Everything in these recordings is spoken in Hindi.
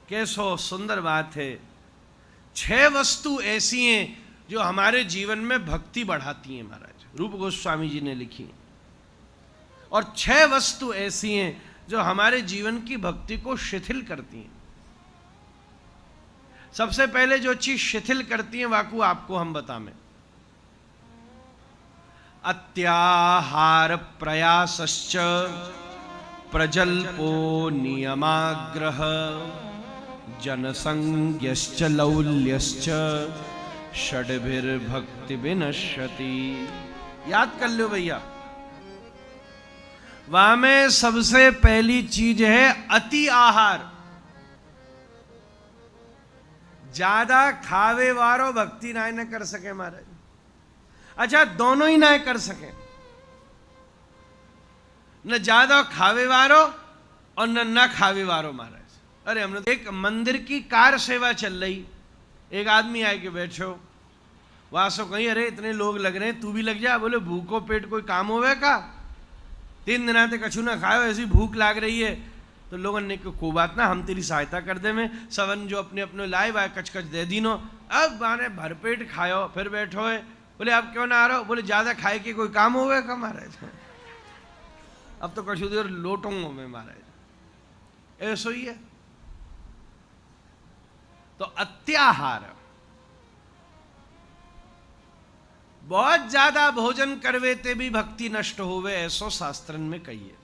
कैसो सुंदर बात है। 6 वस्तु ऐसी हैं जो हमारे जीवन में भक्ति बढ़ाती हैं महाराज, रूप गोस्वामी जी ने लिखी। और 6 वस्तु ऐसी हैं जो हमारे जीवन की भक्ति को शिथिल करती हैं। सबसे पहले जो चीज शिथिल करती है वाकु आपको हम बताएं। अत्याहार प्रयासश्च प्रजल्पो नियमाग्रह जनसंज्ञश्च लौल्यश्च षड्भिर्भक्ति विनश्यति। याद कर लो भैया, वहां में सबसे पहली चीज है अति आहार। ज्यादा खावे वारो भक्ति ना न कर सके महाराज। अच्छा, दोनों ही ना कर सके, न ज्यादा खावे वारो और न खावे वारो महाराज। अरे हमने एक मंदिर की कार सेवा चल रही, एक आदमी आए के बैठो, वहां से कहीं अरे इतने लोग लग रहे हैं, तू भी लग जा। बोले भूखो पेट कोई काम होवे का, 3 दिन आते कछु ना खाओ, ऐसी भूख लाग रही है। तो लोगों ने को बात ना, हम तेरी सहायता कर दे में, सबन जो अपने अपने लाए वाए कच कच दे दीनो। अब माने भरपेट खाओ फिर बैठो है। बोले आप क्यों ना आ रहे हो? बोले ज्यादा खाए के कोई काम हो गया का महाराज? अब तो कछु देर लोटूंगा मैं महाराज, ऐसो ही है। तो अत्याहार, बहुत ज्यादा भोजन करवेते भी भक्ति नष्ट होवे, ऐसो शास्त्रन में कहिए।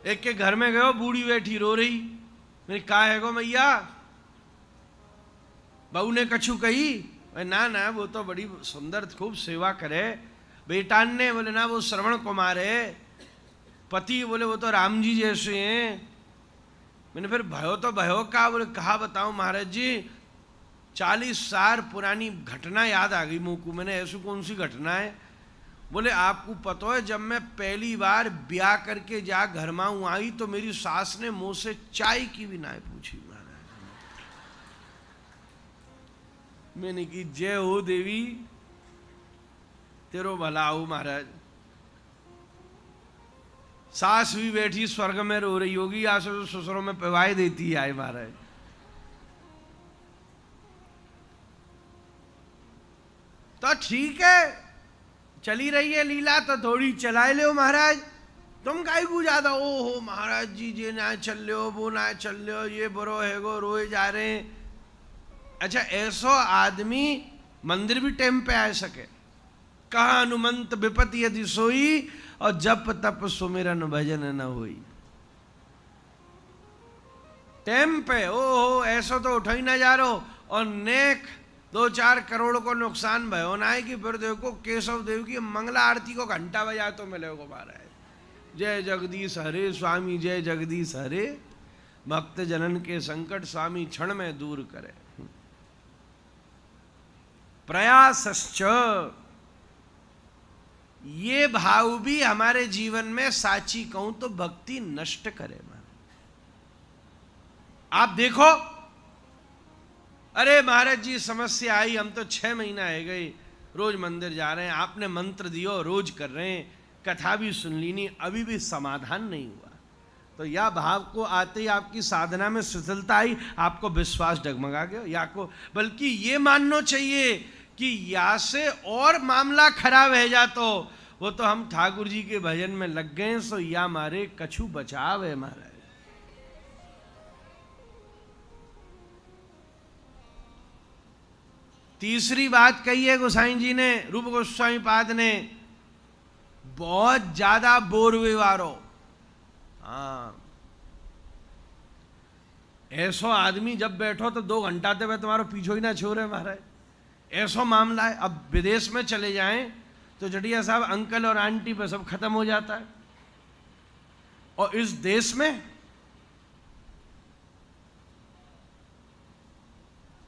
एक के घर में गयो, बूढ़ी बैठी रो रही। मैंने कहा है गो मैया, बहू ने कछु कही? ना ना, वो तो बड़ी सुंदर खूब सेवा करे। बेटान ने बोले ना, वो श्रवण कुमार है। पति बोले वो तो राम जी जैसे हैं। मैंने फिर भयो तो भयो का? बोले कहा बताऊं महाराज जी, 40 साल पुरानी घटना याद आ गई मुँह को। मैंने ऐसी कौन सी घटना है? बोले आपको पता है, जब मैं पहली बार ब्याह करके जा घर में आई तो मेरी सास ने मुंह से चाय की भी ना पूछी महाराज। मैंने की जय हो देवी, तेरो भला हो महाराज। सास भी बैठी स्वर्ग में रो रही होगी, या ससुरों में पिवाई देती है आए महाराज। तो ठीक है, चली रही है लीला तो थोड़ी चलाए ले महाराज। तुम काहे को ज्यादा ओ हो महाराज जी, जे ना चल लो, वो ना चल लो, ये बरो है गो, रोए जा रहे हैं। अच्छा, ऐसो आदमी मंदिर भी टाइम पे आ सके। कहा हनुमंत विपत्ति यदि सोई, और जप तप सुमिरन भजन न होई। टाइम पे ओ हो, ऐसो तो उठ ही ना जा रहो। और नेक 2-4 करोड़ को नुकसान भयो ना है कि फिर देखो केशव देव की मंगला आरती को घंटा बजा तो मिलेगा महाराज। जय जगदीश हरे स्वामी, जय जगदीश हरे, भक्त जनन के संकट स्वामी क्षण में दूर करे। प्रयासश्च, ये भाव भी हमारे जीवन में साची कहूं तो भक्ति नष्ट करे महाराज। आप देखो, अरे महाराज जी समस्या आई, हम तो 6 महीना है गए, रोज मंदिर जा रहे हैं, आपने मंत्र दियो रोज कर रहे हैं, कथा भी सुन ली नहीं, अभी भी समाधान नहीं हुआ। तो या भाव को आते ही आपकी साधना में शिथिलता आई, आपको विश्वास डगमगा गया, या को बल्कि ये मानना चाहिए कि या से और मामला खराब है जा, तो वो तो हम ठाकुर जी के भजन में लग गए, सो या मारे कछु बचाव है महाराज। तीसरी बात कही है गोसाई जी ने, रूप गोस्वामी पाद ने, बहुत ज्यादा बोर हुए वारो। हाँ, ऐसो आदमी जब बैठो तो 2 घंटा तक तुम्हारा पीछो ही ना छोड़े महाराज। ऐसो मामला है। अब विदेश में चले जाएं तो जटिया साहब अंकल और आंटी पे सब खत्म हो जाता है, और इस देश में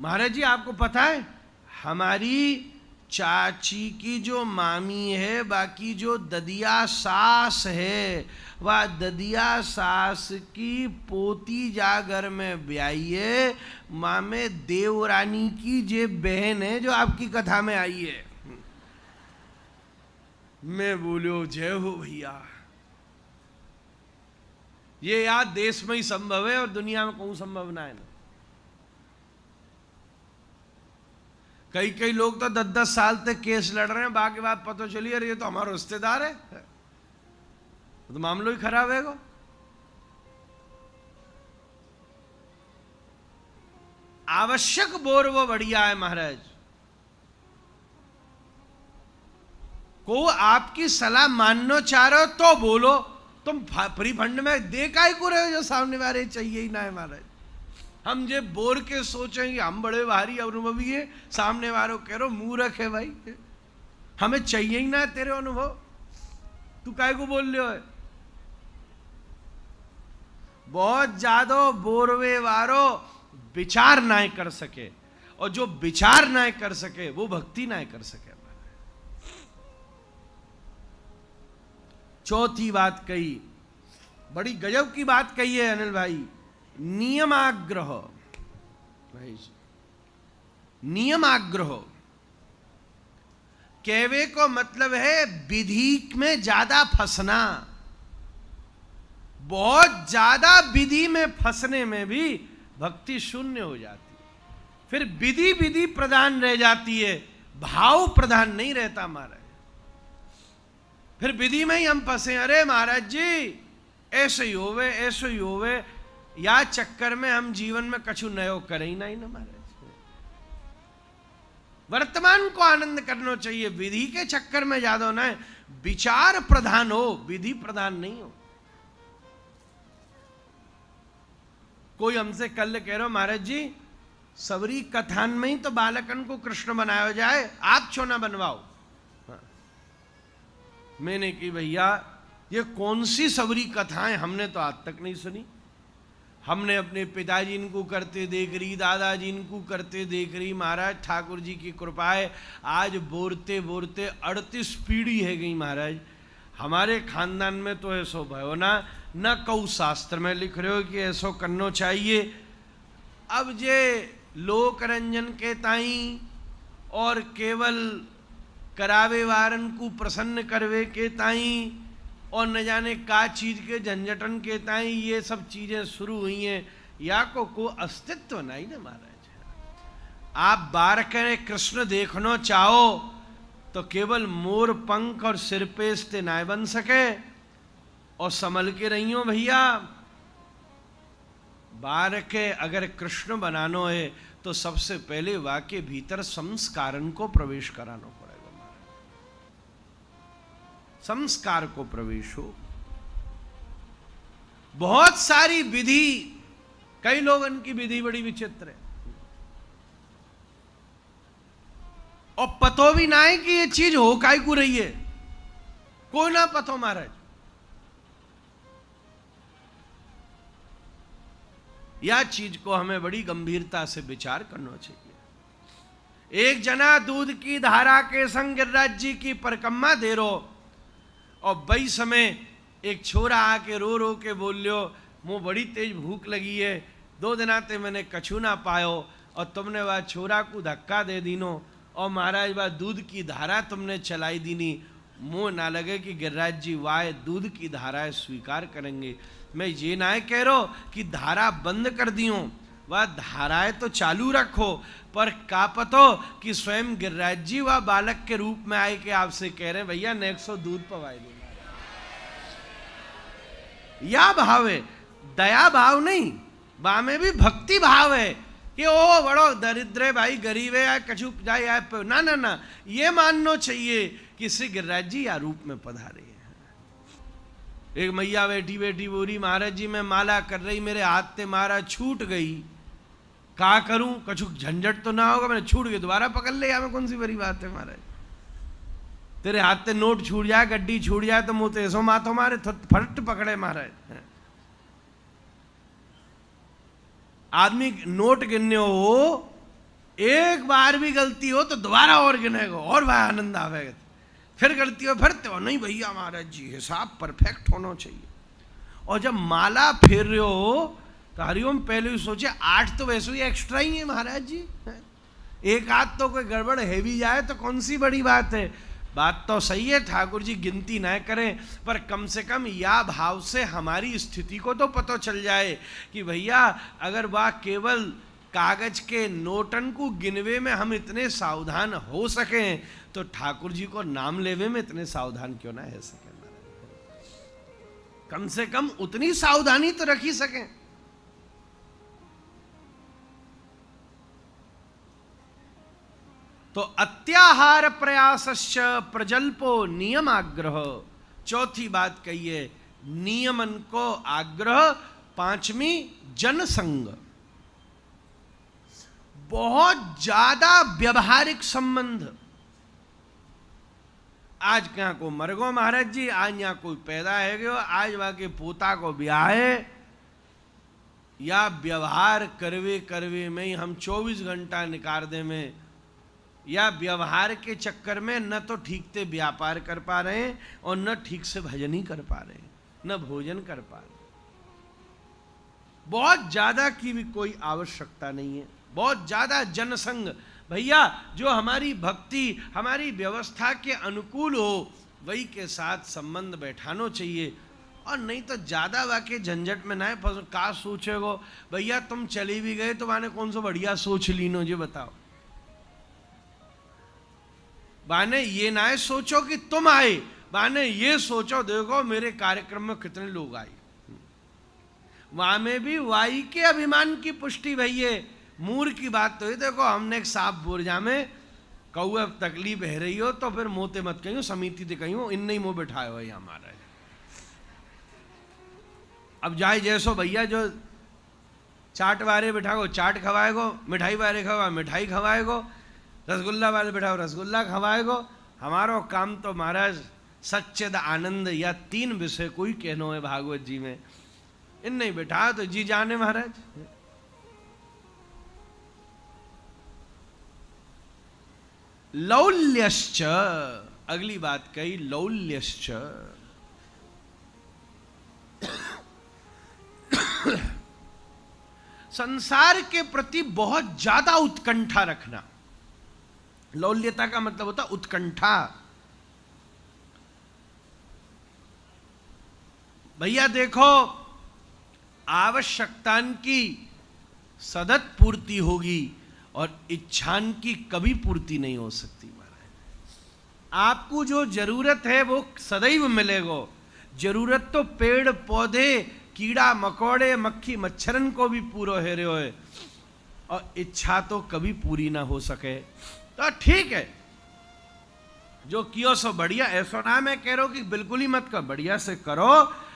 महाराज जी आपको पता है, हमारी चाची की जो मामी है, बाकी जो ददिया सास है, वह ददिया सास की पोती जागर में ब्याई है, मामे देवरानी की जे बहन है जो आपकी कथा में आई है। मैं बोलो जय हो भैया। ये याद देश में ही संभव है और दुनिया में कौन संभव ना है ना। कई कई लोग तो 10-10 साल तक केस लड़ रहे हैं, बाकी बात पता चली अरे ये तो हमारा रिश्तेदार है, तो मामलो ही खराब है गो। आवश्यक बोर वो बढ़िया है महाराज। को आपकी सलाह मानना चाह रहे हो तो बोलो, तुम फ्री फंड में दे काय को रहे हो जो सामने वाले चाहिए ही ना है महाराज। हम जे बोर के सोचेंगे हम बड़े भारी अनुभवी है, सामने वालों कह रहे मूर्ख है भाई, हमें चाहिए ही ना तेरे अनुभव, तू काय को बोल रहे हो। बहुत ज्यादा बोरवे वारो विचार ना कर सके, और जो विचार ना कर सके वो भक्ति ना कर सके। चौथी बात कही, बड़ी गजब की बात कही है अनिल भाई, नियमाग्रह। नियमाग्रह कहवे को मतलब है विधि में ज्यादा फंसना। बहुत ज्यादा विधि में फंसने में भी भक्ति शून्य हो जाती है, फिर विधि विधि प्रधान रह जाती है, भाव प्रधान नहीं रहता महाराज। फिर विधि में ही हम फंसे, अरे महाराज जी ऐसे ही होवे ऐसे ही होवे, या चक्कर में हम जीवन में कछु नयो करें ही नहीं ना महाराज। वर्तमान को आनंद करना चाहिए, विधि के चक्कर में ज्यादा ना है, विचार प्रधान हो, विधि प्रधान नहीं हो। कोई हमसे कल कह रहे हो महाराज जी सबरी कथान में ही तो बालकन को कृष्ण बनाया जाए, आप क्यों ना बनवाओ। हाँ। मैंने कि भैया ये कौन सी सबरी कथाएं हमने तो आज तक नहीं सुनी। हमने अपने पिताजी इनको करते देख रही, दादाजी इनको करते देख रही, महाराज ठाकुर जी की कृपा है आज बोलते बोलते 38 पीढ़ी है गई महाराज। हमारे खानदान में तो ऐसो भयो ना, न कऊ शास्त्र में लिख रहे हो कि ऐसो करना चाहिए। अब जे लोक रंजन के ताई और केवल करावे वारन को प्रसन्न करवे के ताई और न जाने का चीज के झंझटन के ताई ये सब चीजें शुरू हुई हैं, या को अस्तित्व नहीं ना महाराज। आप बार करें कृष्ण देखना चाहो तो केवल मोर पंख और सिर पे स्ते ना बन सके, और संभल के रही हो भैया। बार के अगर कृष्ण बनानो है तो सबसे पहले वाके भीतर संस्कारन को प्रवेश कराना पड़ेगा महाराज। संस्कार को प्रवेश हो। बहुत सारी विधि, कई लोगों की विधि बड़ी विचित्र है, और पतो भी ना है कि ये चीज हो काय को रही है, कोई ना पतो महाराज। यह चीज को हमें बड़ी गंभीरता से विचार करना चाहिए। एक जना दूध की धारा के संग गिरिराज जी की परिक्रमा दे रो, और बई समय एक छोरा आके रो रो के बोल लो मुँह बड़ी तेज भूख लगी है, 2 दिन आते मैंने कछु ना पायो, और तुमने वह छोरा को धक्का दे दीनो, और महाराज वह दूध की धारा तुमने चलाई दीनी। मुँह ना लगे कि गिरिराज जी वाह दूध की धाराएं स्वीकार करेंगे। मैं ये ना कह रहा कि धारा बंद कर दियो, वह धाराएं तो चालू रखो, पर का पतो कि स्वयं गिरिराज जी वह बालक के रूप में आए कि आपसे कह रहे हैं भैया नेक सो दूध पवाए दो। या भाव है, दया भाव नहीं, बा में भी भक्ति भाव है कि ओ बड़ो दरिद्र है भाई, गरीब है या कछु जाए ना ना ना, ये मानना चाहिए कि श्री गिरिराज जी या रूप में पधारे हैं। एक मैया बैठी बैठी बोली महाराज जी मैं माला कर रही, मेरे हाथ से मारा छूट गई, का करूं, कछु झंझट तो ना होगा, मैंने छूट गई दोबारा पकड़ ले, हमें कौन सी बड़ी बात है महाराज। तेरे हाथ से नोट छूट जाए, गड्डी छूट जाए तो मुँह तो ऐसो माथो मारे फट पकड़े महाराज। आदमी नोट गिनने हो, एक बार भी गलती हो तो दोबारा और गिनेगा और भाई आनंद आवेगा, फिर गलती हो फिर तो नहीं भैया महाराज जी हिसाब परफेक्ट होना चाहिए। और जब माला फेर रहे हो तो हरिओम पहले ही सोचे 8 तो वैसे ही एक्स्ट्रा ही है महाराज जी, एक आध तो कोई गड़बड़ है भी जाए तो कौन सी बड़ी बात है। बात तो सही है ठाकुर जी गिनती ना करें, पर कम से कम या भाव से हमारी स्थिति को तो पता चल जाए कि भैया अगर वह केवल कागज के नोटन को गिनवे में हम इतने सावधान हो सकें तो ठाकुर जी को नाम लेवे में इतने सावधान क्यों ना है सके। कम से कम उतनी सावधानी तो रख ही सकें। तो अत्याहार प्रयासश्च प्रजल्पो नियमाग्रह, चौथी बात कहिए नियमन को आग्रह। पांचवी जनसंग, बहुत ज्यादा व्यवहारिक संबंध। आज कहाँ को मर गो महाराज जी, आज यहाँ कोई पैदा है गयो, आज वहाँ के पोता को ब्याह है, या व्यवहार करवे करवे में ही हम 24 घंटा निकाल दे में, या व्यवहार के चक्कर में न तो ठीक से व्यापार कर पा रहे हैं और न ठीक से भजन ही कर पा रहे हैं, न भोजन कर पा रहे। बहुत ज्यादा की भी कोई आवश्यकता नहीं है, बहुत ज्यादा जनसंग। भैया जो हमारी भक्ति हमारी व्यवस्था के अनुकूल हो वही के साथ संबंध बैठानो चाहिए, और नहीं तो ज्यादा वाके झंझट में ना है। का सोचेगो भैया, तुम चली भी गए तो माने कौन सा बढ़िया सोच लीनो जी, बताओ। बाने ये ना है सोचो कि तुम आए, बाने ये सोचो देखो मेरे कार्यक्रम में कितने लोग आए। वहां में भी वाई के अभिमान की पुष्टि भैया। मूर की बात तो ये देखो, हमने एक साफ बोरजा में कौआ तकलीफ है रही हो तो फिर मोते मत कहियो, समिति ते कहियो, इन नहीं मुंह बैठाए हो हमारा। अब जाए जैसो भैया, जो चाट वाले बिठाओ चाट खवाएगो, मिठाई वाले खवा मिठाई खवाएगो, रसगुल्ला वाले बिठाओ रसगुल्ला खवाएगो। हमारो काम तो महाराज सच्चिद आनंद या 3 विषय कोई कहनो है भागवत जी में, इन नहीं बिठा तो जी जाने महाराज। लौल्यश्च, अगली बात कही लौल्यश्च। संसार के प्रति बहुत ज्यादा उत्कंठा रखना। लौल्यता का मतलब होता उत्कंठा। भैया देखो, आवश्यकतान की सतत पूर्ति होगी और इच्छान की कभी पूर्ति नहीं हो सकती महाराज। आपको जो जरूरत है वो सदैव मिलेगा। जरूरत तो पेड़ पौधे कीड़ा मकोड़े मक्खी मच्छरन को भी पूरा है रहे हो, और इच्छा तो कभी पूरी ना हो सके। तो ठीक है, जो कियो सो बढ़िया, ऐसा ना मैं कह रहा हूं कि बिल्कुल ही मत कर, बढ़िया से करो,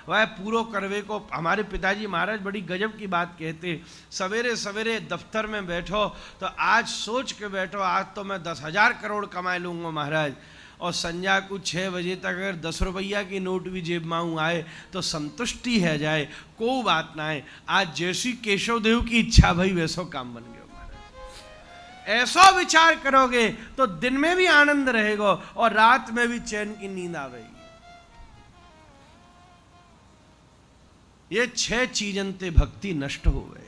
वह पूरो करवे को। हमारे पिताजी महाराज बड़ी गजब की बात कहते, सवेरे सवेरे दफ्तर में बैठो तो आज सोच के बैठो आज तो मैं 10,000 करोड़ कमा लूंगा महाराज, और संध्या को 6 बजे तक अगर 10 रुपया की नोट भी जेब में आए तो संतुष्टि है जाए, कोई बात ना है। आज जैसी केशव देव की इच्छा भाई वैसो काम बन गया महाराज। ऐसा विचार करोगे तो दिन में भी आनंद रहेगा और रात में भी चैन की नींद आवेगी। ये 6 चीजन ते भक्ति नष्ट हो गए।